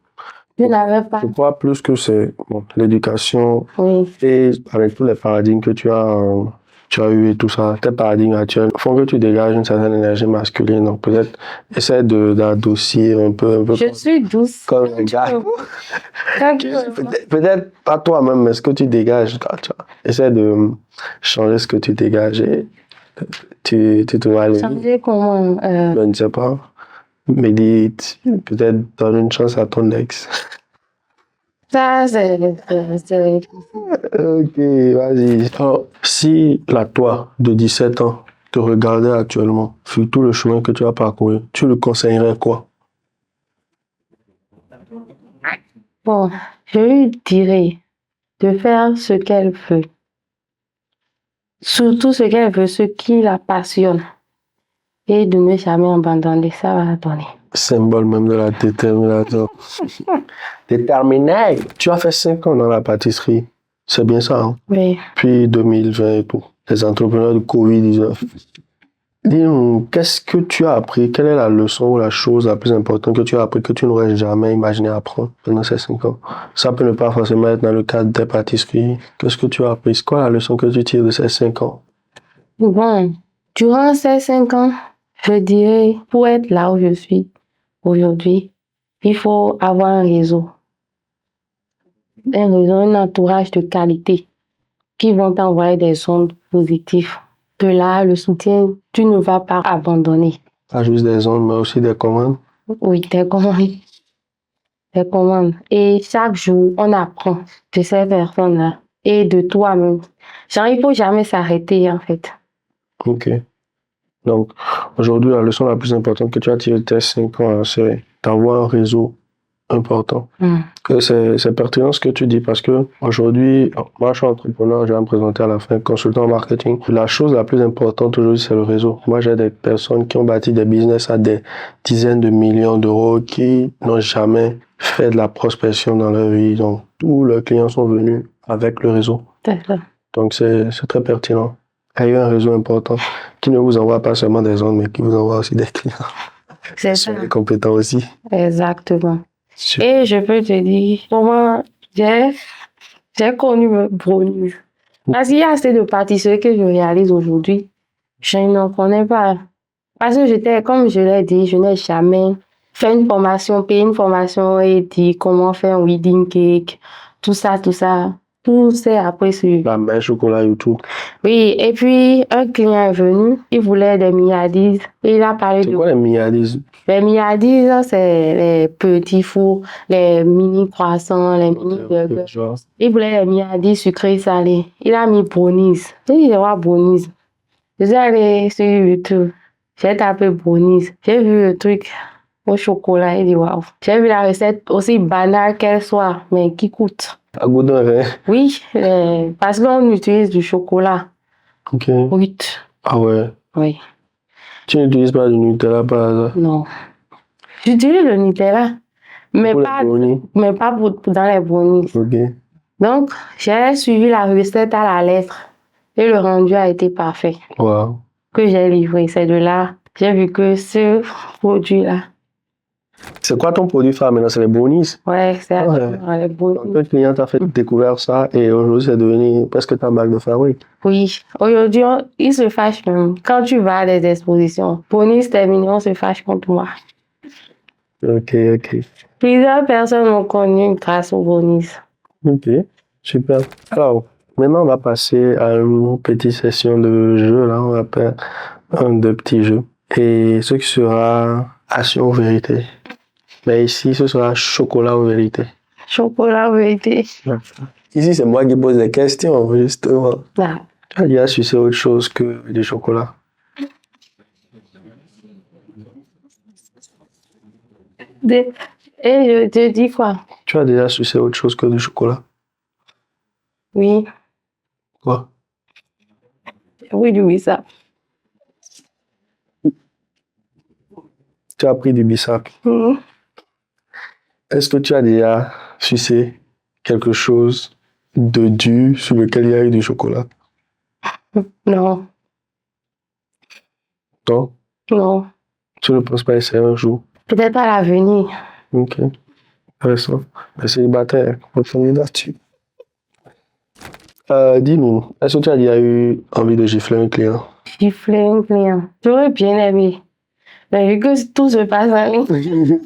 Je n'avais pas. Je crois plus que c'est l'éducation Oui. et avec tous les paradigmes que tu as eu et tout ça, tes paradigmes actuels font que tu dégages une certaine énergie masculine. Donc peut-être essaie d'adoucir un peu Je suis douce. comme les gars. Peut-être pas toi-même, mais ce que tu dégages. Tu vois. Essaie de changer ce que tu dégages et tu te vas aller. Changer comment? Je ne sais pas. Médite, peut-être donne une chance à ton ex. Ça, c'est... Ok, vas-y. Alors, si la toi de 17 ans te regardait actuellement, sur tout le chemin que tu as parcouru, tu lui conseillerais quoi? Bon, je lui dirais de faire ce qu'elle veut. Surtout ce qu'elle veut, ce qui la passionne. Et de ne jamais abandonner, ça va donner. Symbole même de la détermination. Déterminé. Tu as fait 5 ans dans la pâtisserie. C'est bien ça, hein? Oui. Puis 2020 et tout. Les entrepreneurs de Covid-19. Dis-nous, qu'est-ce que tu as appris? Quelle est la leçon ou la chose la plus importante que tu as appris que tu n'aurais jamais imaginé apprendre pendant ces 5 ans? Ça peut ne pas forcément être dans le cadre des pâtisseries. Qu'est-ce que tu as appris? C'est quoi la leçon que tu tires de ces 5 ans? Bon, durant ces 5 ans, je dirais, pour être là où je suis aujourd'hui, il faut avoir un réseau, un entourage de qualité qui vont t'envoyer des ondes positives. De là, le soutien, tu ne vas pas abandonner. Pas juste des ondes, mais aussi des commandes. Oui, des commandes. Des commandes. Et chaque jour, on apprend de ces personnes-là et de toi-même. Genre, il faut jamais s'arrêter, en fait. Ok. Donc, aujourd'hui, la leçon la plus importante que tu as tirée de tes 5 ans, c'est d'avoir un réseau important. Que c'est pertinent ce que tu dis parce que aujourd'hui, moi je suis entrepreneur, je vais me présenter à la fin, consultant en marketing. La chose la plus importante aujourd'hui, c'est le réseau. Moi, j'ai des personnes qui ont bâti des business à des dizaines de millions d'euros qui n'ont jamais fait de la prospection dans leur vie. Donc, tous leurs clients sont venus avec le réseau. C'est ça. Donc, c'est très pertinent. Ayez un réseau important qui ne vous envoie pas seulement des ondes, mais qui vous envoie aussi des clients. C'est ça. Soyez compétents aussi. Exactement. Super. Et je peux te dire comment j'ai connu me brownies. Parce qu'il y a assez de pâtisseries que je réalise aujourd'hui. Je n'en connais pas. Parce que j'étais, comme je l'ai dit, je n'ai jamais fait une formation, payé une formation et dit comment faire un wedding cake, tout ça, tout ça. Tout c'est après sur. La main chocolat et tout. Oui, et puis un client est venu, il voulait des milliardises et il a parlé C'est de. quoi les milliardises? Les milliardises, c'est les petits fours, les mini croissants, les mini burgers. Genre. Il voulait les milliardises sucrés salés. Il a mis brownies. J'ai dit, ouais, brownies. Je suis allée sur YouTube. J'ai tapé brownies. J'ai vu le truc au chocolat. Il dit, waouh. J'ai vu la recette aussi banale qu'elle soit, mais qui coûte. À goût d'un vin. Oui, parce qu'on utilise du chocolat. Ok. Brut. Ah ouais. Oui. Tu n'utilises pas du Nutella par hasard? Non. J'utilise le Nutella, mais Pour les pas, brownies? mais pas dans les brownies. Ok. Donc, j'ai suivi la recette à la lettre et le rendu a été parfait. Wow. Que j'ai livré. C'est de là, j'ai vu que ce produit-là. C'est quoi ton produit phare maintenant? C'est les brownies? Ouais, c'est Ouais. les brownies. Donc, le client t'a fait découvrir ça et aujourd'hui, c'est devenu presque ta marque de fabrique. Oui. Aujourd'hui, ils se fâchent même. Quand tu vas à des expositions, brownies terminé, on se fâche contre moi. Ok, ok. Plusieurs personnes m'ont connu grâce aux brownies. Ok, super. Alors, maintenant, on va passer à une petite session de jeu. Là, on va faire un de petits jeux. Et ce qui sera action ou vérité. Mais ici, ce sera chocolat ou vérité. Chocolat vérité. Ici, c'est moi qui pose des questions, justement. Ah. Tu as déjà sucé autre chose que du chocolat? Et je te dis quoi? Tu as déjà sucé autre chose que du chocolat? Oui. Quoi? Oui, du bissap. Tu as pris du bissap. Est-ce que tu as déjà sucé quelque chose de dur sur lequel il y a eu du chocolat? Non. Non? Non. Tu ne penses pas essayer un jour? Peut-être à l'avenir. Ok. Intéressant. Le célibataire, votre candidature. Dis-nous, est-ce que tu as déjà eu envie de gifler un client? Gifler un client. J'aurais bien aimé. Mais vu que tout se passe en ligne,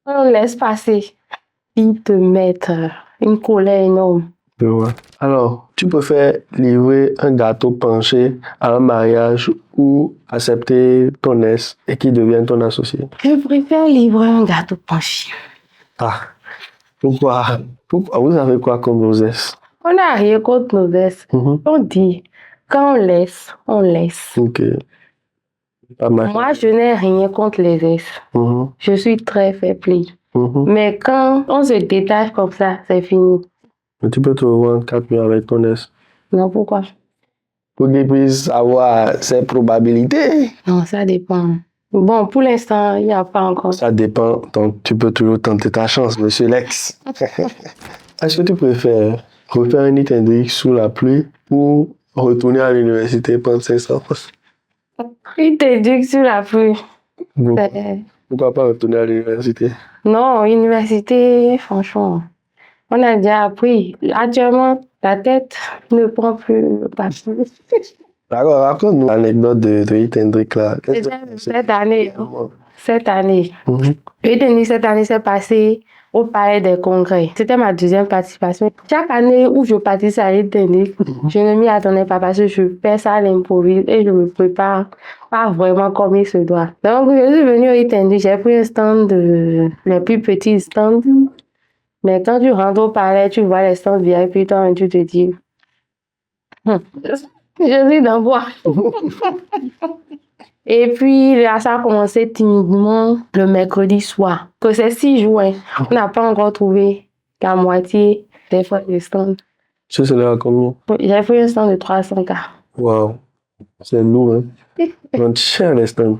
on laisse passer. Ils te mettent une colère énorme. Je vois. Alors, tu préfères livrer un gâteau penché à un mariage ou accepter ton ex et qu'il devienne ton associé? Je préfère livrer un gâteau penché. Ah, pourquoi? Pourquoi? Vous avez quoi comme grossesse? On n'a rien contre nos ex. On dit, quand on laisse, on laisse. Ok. Pas mal. Moi, je n'ai rien contre les ex. Je suis très fair play. Mais quand on se détache comme ça, c'est fini. Mais tu peux te revoir 4 mois avec ton ex. Non, pourquoi? Pour qu'il puisse avoir ses probabilités. Non, ça dépend. Bon, pour l'instant, il n'y a pas encore. Ça dépend, donc tu peux toujours tenter ta chance, monsieur l'ex. Est-ce que tu préfères refaire un nid Hendrix sous la pluie ou retourner à l'université prendre 500 francs? Il te dit que sur la pluie. Pourquoi pas retourner à l'université? Non, université, franchement, on a déjà appris. Actuellement, la tête ne prend plus le papier. D'accord, raconte-nous l'anecdote de Hit Hendrix là. Cette année. Hit Hendrix, cette année, s'est passé au Palais des Congrès. C'était ma deuxième participation. Chaque année où je participe à Hit Hendrix, je ne m'y attendais pas parce que je fais ça à l'improviste et je me prépare pas vraiment comme il se doit. Donc, je suis venue au Hit Hendrix, j'ai pris un stand, les plus petits stands. Mais quand tu rentres au palais, tu vois les stands VIP, toi, tu te dis, je suis dans quoi? Et puis, là, ça a commencé timidement le mercredi soir. Que c'est 6 juin. On n'a pas encore trouvé la moitié des fois des stands. Tu sais, là combien? J'ai pris un stand de 300K. Waouh, c'est lourd, hein? Donc, cher les stands.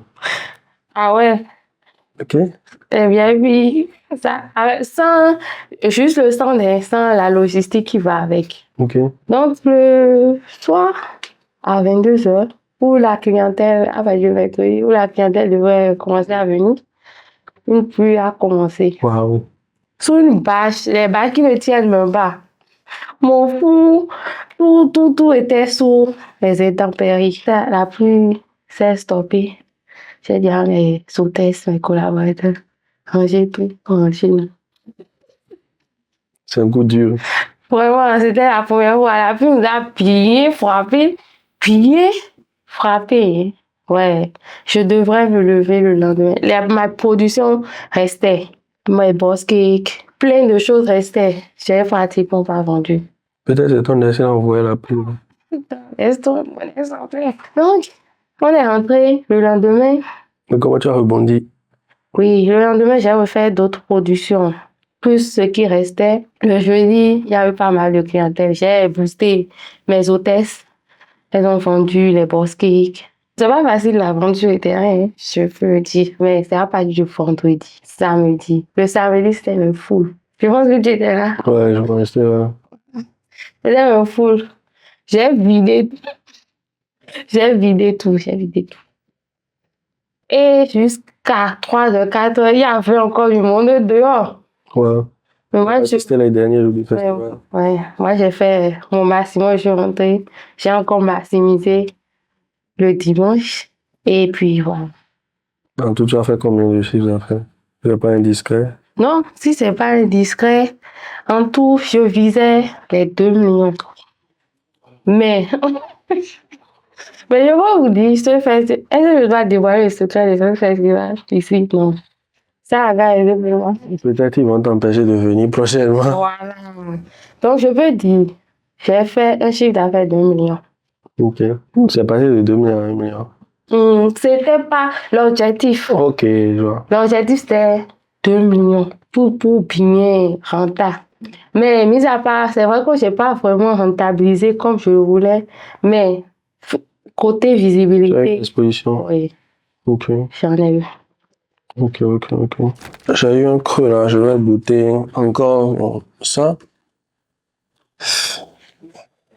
Ah ouais? Ok. Et bien, puis, ça, sans juste le stand, sans la logistique qui va avec. Ok. Donc, le soir, à 22h, où la clientèle, où la clientèle devrait commencer à venir, une pluie a commencé. Waouh. Sous une bâche, les bâches qui ne tiennent même pas. Mon fou, tout était sous les intempéries. La pluie s'est stoppée. J'ai dit à mes hôtesses, mes collaborateurs, rangez tout, rangez. C'est un coup dur. Vraiment, c'était la première fois. La pluie nous a plié, frappé. Ouais, je devrais me lever le lendemain. Ma production restait. Mes boss cakes, plein de choses restaient. J'ai pratiquement pas vendu. Peut-être c'est ton essai envoyé la pluie. Donc, on est rentré le lendemain. Mais comment tu as rebondi? Oui, le lendemain, j'ai refait d'autres productions. Plus ce qui restait. Le jeudi, il y avait pas mal de clientèle. J'ai boosté mes hôtesses. Elles ont vendu les boss cakes. C'est pas facile la vente sur le terrain, je peux le dire. Mais c'est à partir du vendredi, samedi. Le samedi, c'était un full. Je pense que tu étais là. Ouais, je pense que j'étais là. C'était un full. J'ai vidé tout. Et jusqu'à 3h, 4h, il y avait encore du monde dehors. Ouais. Mais moi, c'était les derniers jours du festival. Ouais, moi j'ai fait mon maximum, je suis rentrée. J'ai encore maximisé le dimanche. Et puis voilà. En tout, tu as fait combien de chiffres d'affaires? C'est pas indiscret? Non, si c'est pas indiscret, en tout, je visais les 2 millions. Mais, mais je vais vous dire, est-ce que je dois dévoiler le secret de ce festival ici? Non. Ça, regarde, peut-être ils vont t'empêcher de venir prochainement. Voilà. Donc, je peux dire, j'ai fait un chiffre d'affaires de 2 millions. Ok. C'est passé de 2 millions à 1 million. C'était pas l'objectif. Ok, je vois. L'objectif, c'était 2 millions pour bien rentable. Mais, mis à part, c'est vrai que je n'ai pas vraiment rentabilisé comme je le voulais. Mais, côté visibilité. Exposition. Oui. Ok. J'en ai eu. Ok. J'ai eu un creux là, je vais goûter encore ça.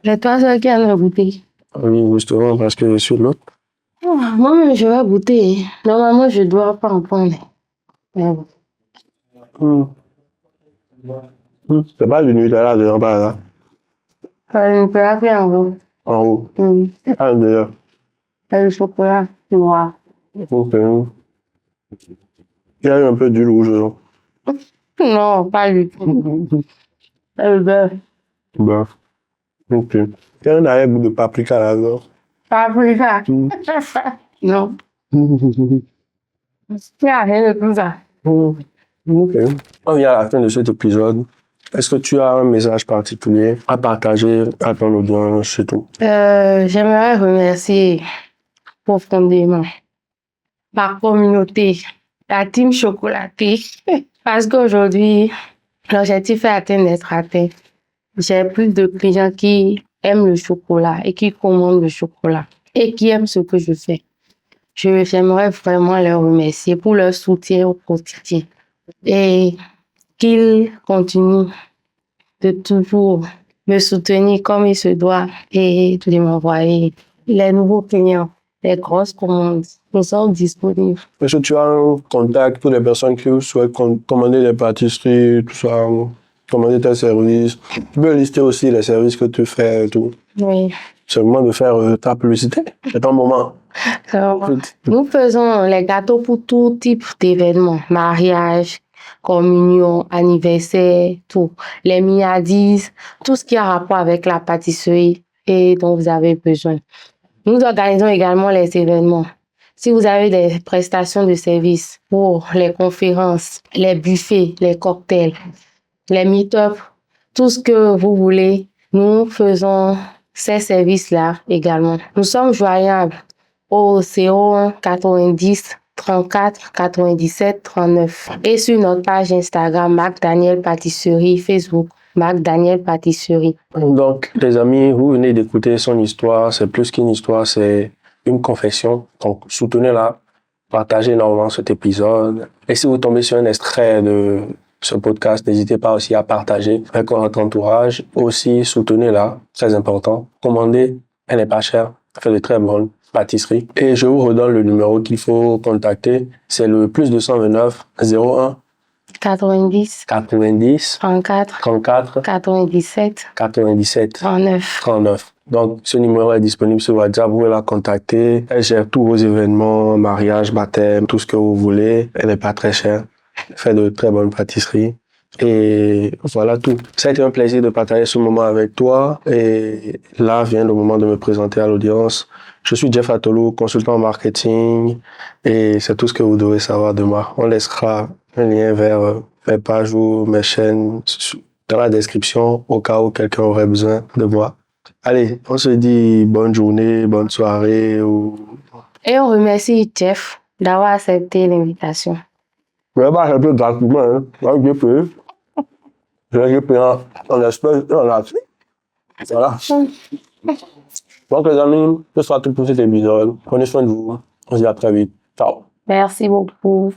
C'est toi seul qui en a goûté. Oui, justement, parce que je suis l'autre. Moi-même, je vais goûter. Normalement, je dois pas en prendre. Mais bon. C'est pas du Nutella dedans, par là. Le chocolat qui est en haut. En haut. Ah, d'ailleurs. Et le chocolat noir. Ok. Il y a eu un peu d'huile rouge dedans. Non, pas lui. Et le beurre. Ben, ok. Il y a un arrière-goût de paprika là-dedans. Paprika. Non. Il n'y a rien de tout ça. Ok. On vient à la fin de cet épisode. Est-ce que tu as un message particulier à partager à ton audience, c'est tout? J'aimerais remercier profondément ma communauté, la team chocolatée, parce qu'aujourd'hui, l'objectif est d'être atteint. J'ai plus de clients qui aiment le chocolat et qui commandent le chocolat et qui aiment ce que je fais. J'aimerais vraiment les remercier pour leur soutien au quotidien et qu'ils continuent de toujours me soutenir comme il se doit et de m'envoyer les nouveaux clients, les grosses commandes. Nous sommes disponibles. Est-ce que tu as un contact pour les personnes qui souhaitent commander des pâtisseries, tout ça, commander tes services? Tu peux lister aussi les services que tu fais et tout. Oui. C'est le moment de faire ta publicité. C'est ton moment. Nous faisons les gâteaux pour tout type d'événements, mariage, communion, anniversaire, tout. Les miadis, tout ce qui a rapport avec la pâtisserie et dont vous avez besoin. Nous organisons également les événements. Si vous avez des prestations de services pour les conférences, les buffets, les cocktails, les meet-up, tout ce que vous voulez, nous faisons ces services-là également. Nous sommes joignables au 01 90 34 97 39 et sur notre page Instagram Mac Daniel Pâtisserie, Facebook Mac Daniel Pâtisserie. Donc, les amis, vous venez d'écouter son histoire. C'est plus qu'une histoire, c'est une confession. Donc, soutenez-la, partagez énormément cet épisode. Et si vous tombez sur un extrait de ce podcast, n'hésitez pas aussi à partager avec votre entourage. Aussi, soutenez-la, très important. Commandez, elle n'est pas chère, elle fait de très bonnes pâtisseries. Et je vous redonne le numéro qu'il faut contacter. C'est le +229 01 90 90 34 34 97 97 39. 39. Donc, ce numéro est disponible sur WhatsApp. Vous pouvez la contacter. Elle gère tous vos événements, mariage, baptême, tout ce que vous voulez. Elle n'est pas très chère. Elle fait de très bonnes pâtisseries. Et voilà tout. Ça a été un plaisir de partager ce moment avec toi. Et là vient le moment de me présenter à l'audience. Je suis Jeff Atolo, consultant en marketing. Et c'est tout ce que vous devez savoir de moi. On laissera un lien vers mes pages ou mes chaînes dans la description au cas où quelqu'un aurait besoin de moi. Allez, on se dit bonne journée, bonne soirée. Et on remercie Jeff d'avoir accepté l'invitation. Mais bah, c'est un peu gratuitement, hein. Moi, j'ai payé. J'ai payé en espèces et en argent. Voilà. Donc, les amis, ce sera tout pour cet épisode. Prenez soin de vous. On se dit à très vite. Ciao. Merci beaucoup.